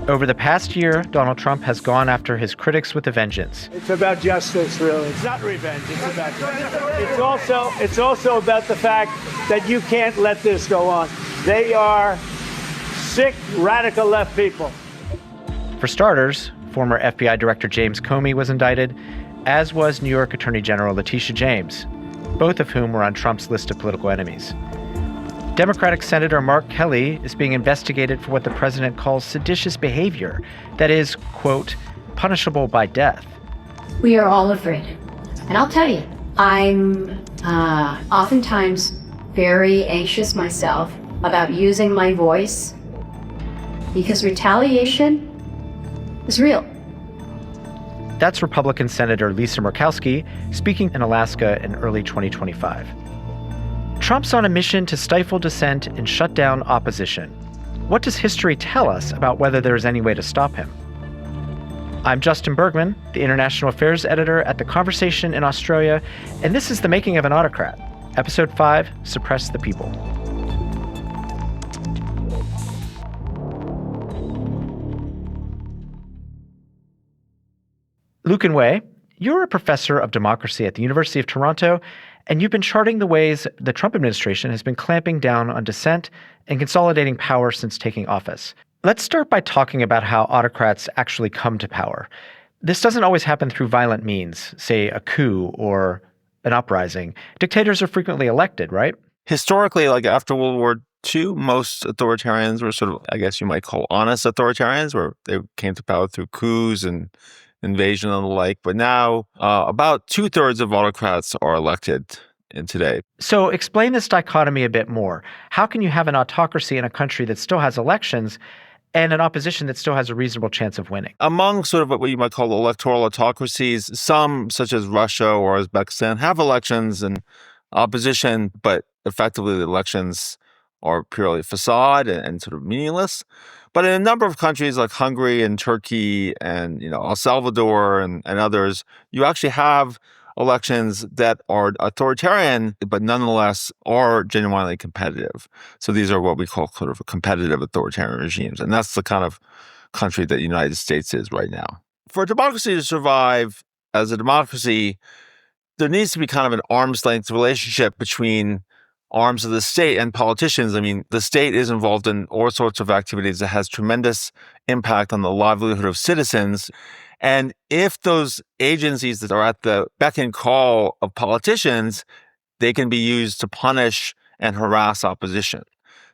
Over the past year, Donald Trump has gone after his critics with a vengeance. It's about justice, really. It's not revenge. It's about justice. It's also about the fact that you can't let this go on. They are sick, radical left people. For starters, former FBI Director James Comey was indicted, as was New York Attorney General Letitia James, both of whom were on Trump's list of political enemies. Democratic Senator Mark Kelly is being investigated for what the president calls seditious behavior that is, quote, punishable by death. We are all afraid. And I'll tell you, I'm oftentimes very anxious myself about using my voice because retaliation is real. That's Republican Senator Lisa Murkowski speaking in Alaska in early 2025. Trump's on a mission to stifle dissent and shut down opposition. What does history tell us about whether there's any way to stop him? I'm Justin Bergman, the International Affairs Editor at The Conversation in Australia, and this is The Making of an Autocrat, Episode 5, Suppress the People. Lucan Way, you're a professor of democracy at the University of Toronto, and you've been charting the ways the Trump administration has been clamping down on dissent and consolidating power since taking office. Let's start by talking about how autocrats actually come to power. This doesn't always happen through violent means, say a coup or an uprising. Dictators are frequently elected, right? Historically, like after World War II, most authoritarians were sort of, I guess you might call honest authoritarians, where they came to power through coups and invasion and the like. But now about 2/3 of autocrats are elected in today. So explain this dichotomy a bit more. How can you have an autocracy in a country that still has elections and an opposition that still has a reasonable chance of winning? Among sort of what you might call electoral autocracies, some, such as Russia or Uzbekistan, have elections and opposition, but effectively the elections are purely facade and sort of meaningless. But in a number of countries like Hungary and Turkey and El Salvador and others, you actually have elections that are authoritarian, but nonetheless are genuinely competitive. So these are what we call sort of competitive authoritarian regimes. And that's the kind of country that the United States is right now. For a democracy to survive as a democracy, there needs to be kind of an arm's length relationship between arms of the state and politicians. I mean, the state is involved in all sorts of activities that has tremendous impact on the livelihood of citizens. And if those agencies that are at the beck and call of politicians, they can be used to punish and harass opposition.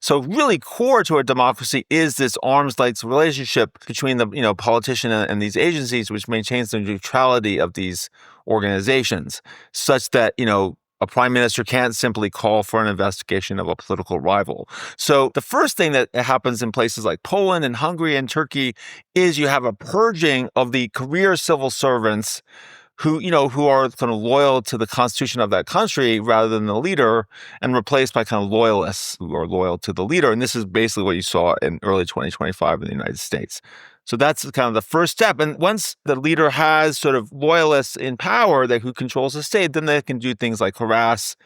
So really core to a democracy is this arm's length relationship between the politician and these agencies, which maintains the neutrality of these organizations, such that a prime minister can't simply call for an investigation of a political rival. So the first thing that happens in places like Poland and Hungary and Turkey is you have a purging of the career civil servants who are kind of loyal to the constitution of that country rather than the leader, and replaced by kind of loyalists who are loyal to the leader. And this is basically what you saw in early 2025 in the United States. So that's kind of the first step. And once the leader has sort of loyalists in power who controls the state, then they can do things like harass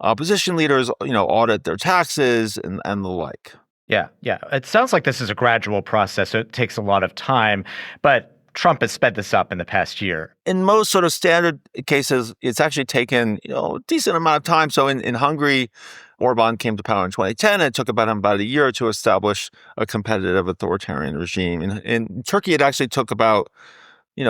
opposition leaders, audit their taxes and the like. Yeah. It sounds like this is a gradual process, so it takes a lot of time, but Trump has sped this up in the past year. In most sort of standard cases, it's actually taken a decent amount of time. So in Hungary, Orban came to power in 2010. It took about a year to establish a competitive authoritarian regime. In Turkey, it actually took about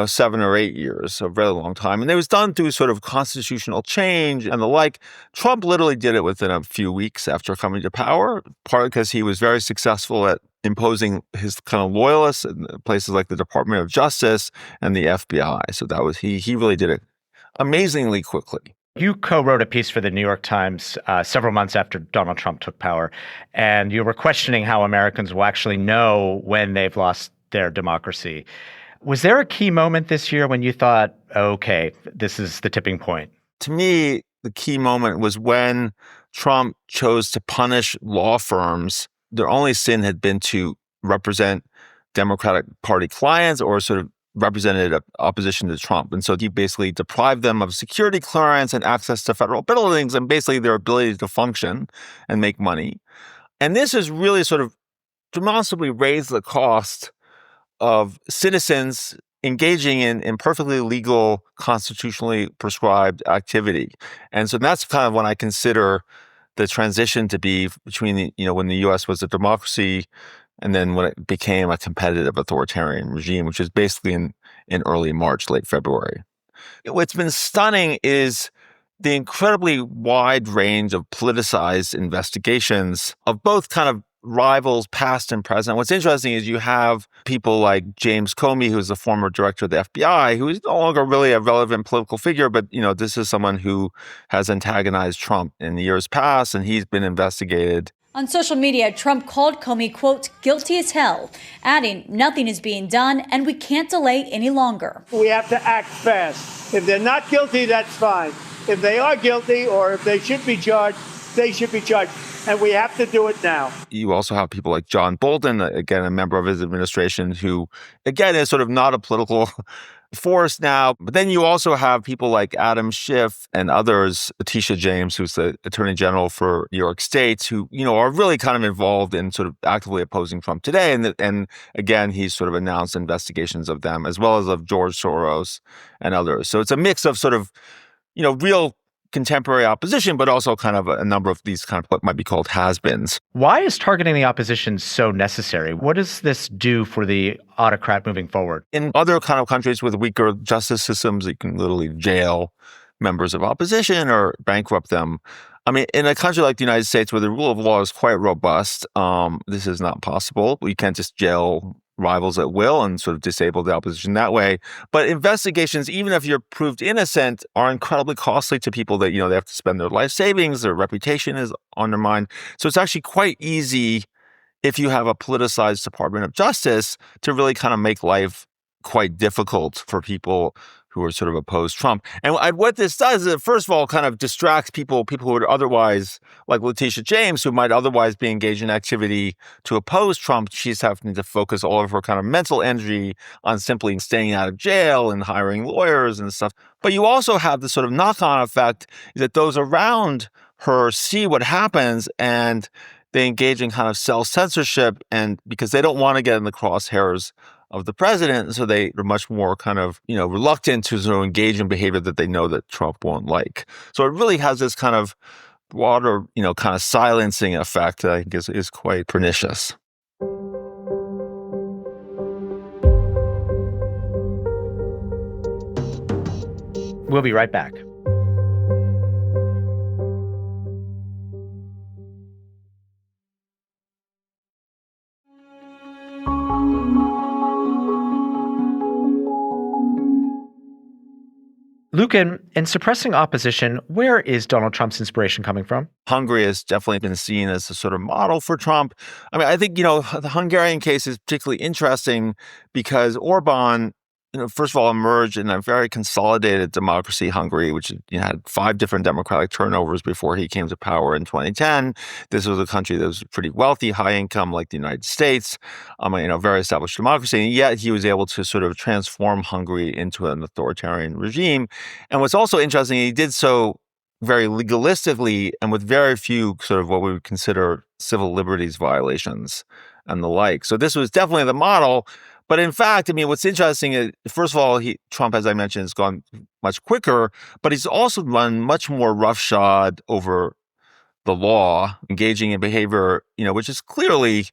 7 or 8 years, a very long time. And it was done through sort of constitutional change and the like. Trump literally did it within a few weeks after coming to power, partly because he was very successful at imposing his kind of loyalists in places like the Department of Justice and the FBI. So that was, he really did it amazingly quickly. You co-wrote a piece for the New York Times several months after Donald Trump took power, and you were questioning how Americans will actually know when they've lost their democracy. Was there a key moment this year when you thought, okay, this is the tipping point? To me, the key moment was when Trump chose to punish law firms. Their only sin had been to represent Democratic Party clients or sort of represented opposition to Trump. And so he basically deprived them of security clearance and access to federal buildings and basically their ability to function and make money. And this has really sort of demonstrably raised the cost of citizens engaging in perfectly legal, constitutionally prescribed activity. And so that's kind of when I consider the transition to be between when the U.S. was a democracy and then when it became a competitive authoritarian regime, which is basically in early March, late February. What's been stunning is the incredibly wide range of politicized investigations of both kind of rivals, past and present. What's interesting is you have people like James Comey, who's the former director of the FBI, who is no longer really a relevant political figure, but this is someone who has antagonized Trump in the years past, and he's been investigated. On social media, Trump called Comey, quote, guilty as hell, adding, nothing is being done and we can't delay any longer. We have to act fast. If they're not guilty, that's fine. If they are guilty or if they should be charged, they should be charged. And we have to do it now. You also have people like John Bolton, again, a member of his administration, who, again, is sort of not a political force now. But then you also have people like Adam Schiff and others, Letitia James, who's the attorney general for New York State, who, are really kind of involved in sort of actively opposing Trump today. And again, he's sort of announced investigations of them, as well as of George Soros and others. So it's a mix of sort of, real contemporary opposition, but also kind of a number of these kind of what might be called has-beens. Why is targeting the opposition so necessary? What does this do for the autocrat moving forward? In other kind of countries with weaker justice systems, you can literally jail members of opposition or bankrupt them. I mean, in a country like the United States, where the rule of law is quite robust, this is not possible. You can't just jail rivals at will and sort of disable the opposition that way. But investigations, even if you're proved innocent, are incredibly costly to people that, they have to spend their life savings, their reputation is undermined. So it's actually quite easy, if you have a politicized Department of Justice, to really kind of make life quite difficult for people who are sort of opposed Trump. And what this does is, first of all, kind of distracts people who would otherwise, like Letitia James, who might otherwise be engaged in activity to oppose Trump. She's having to focus all of her kind of mental energy on simply staying out of jail and hiring lawyers and stuff. But you also have the sort of knock-on effect that those around her see what happens and they engage in kind of self-censorship, and because they don't want to get in the crosshairs of the president, so they are much more kind of, reluctant to sort of engage in behavior that they know that Trump won't like. So it really has this kind of broader, kind of silencing effect that I think is quite pernicious. We'll be right back. Lucan, in suppressing opposition, where is Donald Trump's inspiration coming from? Hungary has definitely been seen as a sort of model for Trump. I mean, I think, the Hungarian case is particularly interesting because Orban, first of all, emerged in a very consolidated democracy, Hungary, which had 5 different democratic turnovers before he came to power in 2010. This was a country that was pretty wealthy, high income, like the United States, very established democracy. And yet he was able to sort of transform Hungary into an authoritarian regime. And what's also interesting, he did so very legalistically and with very few sort of what we would consider civil liberties violations and the like. So this was definitely the model. But in fact, what's interesting is, first of all, Trump, as I mentioned, has gone much quicker, but he's also run much more roughshod over the law, engaging in behavior, which is clearly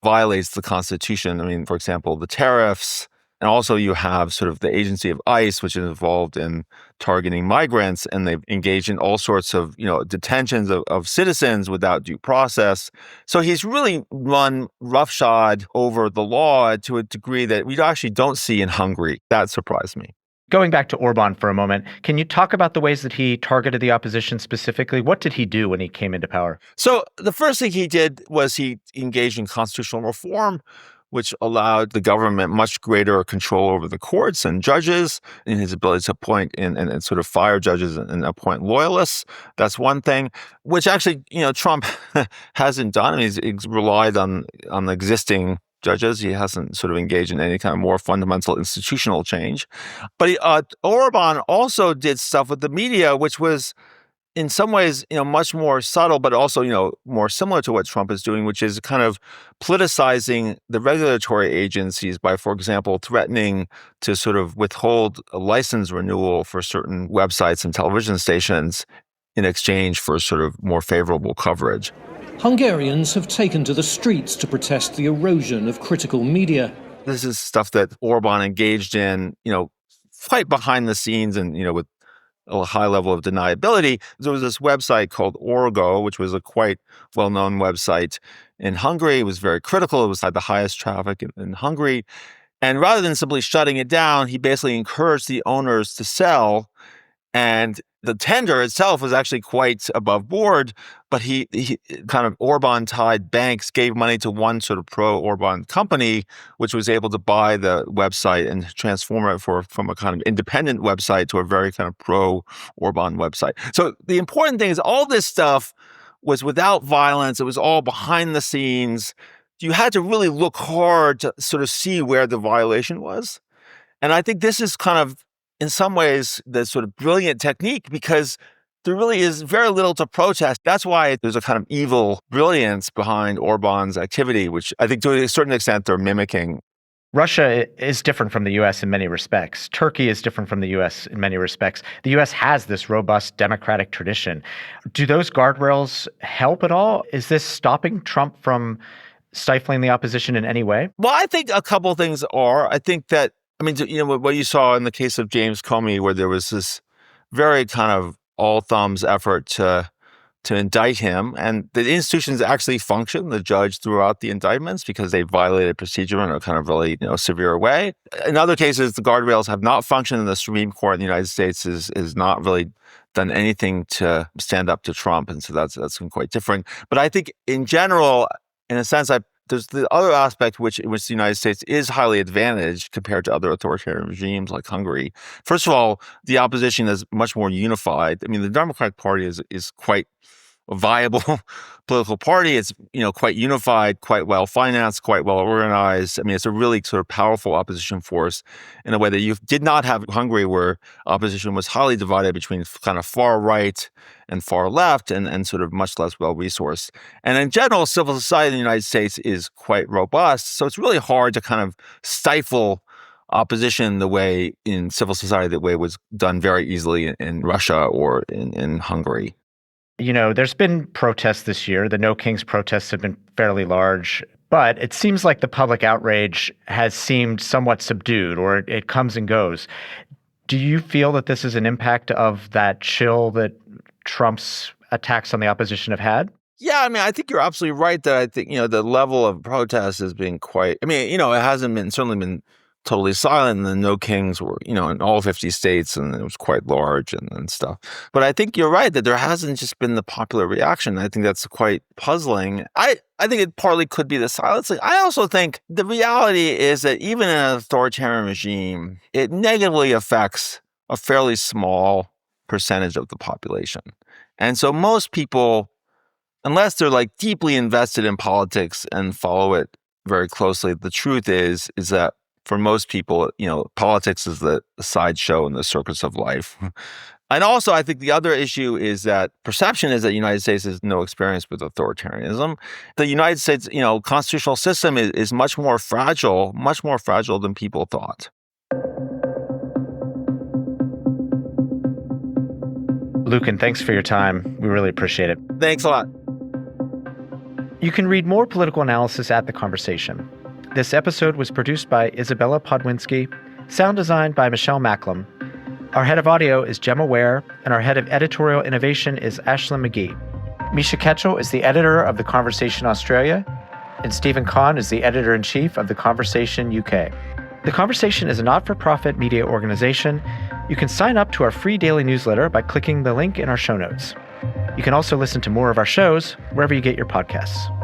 violates the Constitution. For example, the tariffs, and also you have sort of the agency of ICE, which is involved in targeting migrants, and they've engaged in all sorts of, detentions of citizens without due process. So he's really run roughshod over the law to a degree that we actually don't see in Hungary. That surprised me. Going back to Orban for a moment, can you talk about the ways that he targeted the opposition specifically? What did he do when he came into power? So the first thing he did was he engaged in constitutional reform, which allowed the government much greater control over the courts and judges in his ability to appoint and sort of fire judges and appoint loyalists. That's one thing, which actually, Trump hasn't done. He's relied on the existing judges. He hasn't sort of engaged in any kind of more fundamental institutional change. But Orban also did stuff with the media, which was in some ways, much more subtle, but also, more similar to what Trump is doing, which is kind of politicizing the regulatory agencies by, for example, threatening to sort of withhold a license renewal for certain websites and television stations in exchange for sort of more favorable coverage. Hungarians have taken to the streets to protest the erosion of critical media. This is stuff that Orban engaged in, quite behind the scenes and, with a high level of deniability. There was this website called Orgo, which was a quite well-known website in Hungary. It was very critical. It was had the highest traffic in Hungary. And rather than simply shutting it down, he basically encouraged the owners to sell. And the tender itself was actually quite above board, but he kind of Orban-tied banks gave money to one sort of pro-Orban company, which was able to buy the website and transform it from a kind of independent website to a very kind of pro-Orban website. So the important thing is all this stuff was without violence. It was all behind the scenes. You had to really look hard to sort of see where the violation was. And I think this is kind of, in some ways, the sort of brilliant technique because there really is very little to protest. That's why there's a kind of evil brilliance behind Orban's activity, which I think to a certain extent they're mimicking. Russia is different from the U.S. in many respects. Turkey is different from the U.S. in many respects. The U.S. has this robust democratic tradition. Do those guardrails help at all? Is this stopping Trump from stifling the opposition in any way? Well, I think a couple of things are. I think that what you saw in the case of James Comey, where there was this very kind of all-thumbs effort to indict him, and the institutions actually functioned. The judge threw out the indictments because they violated procedure in a kind of really severe way. In other cases, the guardrails have not functioned, and the Supreme Court in the United States is not really done anything to stand up to Trump, and so that's been quite different. But I think in general, in a sense, there's the other aspect in which the United States is highly advantaged compared to other authoritarian regimes like Hungary. First of all, the opposition is much more unified. I mean, the Democratic Party is quite a viable political party. It's, quite unified, quite well financed, quite well organized. I mean, it's a really sort of powerful opposition force in a way that you did not have in Hungary, where opposition was highly divided between kind of far right and far left and sort of much less well-resourced. And in general, civil society in the United States is quite robust. So it's really hard to kind of stifle opposition the way in civil society, the way it was done very easily in Russia or in Hungary. There's been protests this year. The No Kings protests have been fairly large, but it seems like the public outrage has seemed somewhat subdued, or it comes and goes. Do you feel that this is an impact of that chill that Trump's attacks on the opposition have had? Yeah, I mean, I think you're absolutely right that I think, the level of protest has been quite, it hasn't certainly been totally silent, and the No Kings were, in all 50 states, and it was quite large and stuff. But I think you're right that there hasn't just been the popular reaction. I think that's quite puzzling. I think it partly could be the silence. I also think the reality is that even in an authoritarian regime, it negatively affects a fairly small percentage of the population. And so most people, unless they're deeply invested in politics and follow it very closely, the truth is that for most people, politics is the sideshow and the circus of life. And also, I think the other issue is that perception is that the United States has no experience with authoritarianism. The United States, constitutional system is much more fragile than people thought. Lucan, thanks for your time. We really appreciate it. Thanks a lot. You can read more political analysis at The Conversation. This episode was produced by Isabella Podwinski, sound designed by Michelle Macklem. Our head of audio is Gemma Ware, and our head of editorial innovation is Ashlyn McGee. Misha Ketchel is the editor of The Conversation Australia, and Stephen Kahn is the editor-in-chief of The Conversation UK. The Conversation is a not-for-profit media organization. You can sign up to our free daily newsletter by clicking the link in our show notes. You can also listen to more of our shows wherever you get your podcasts.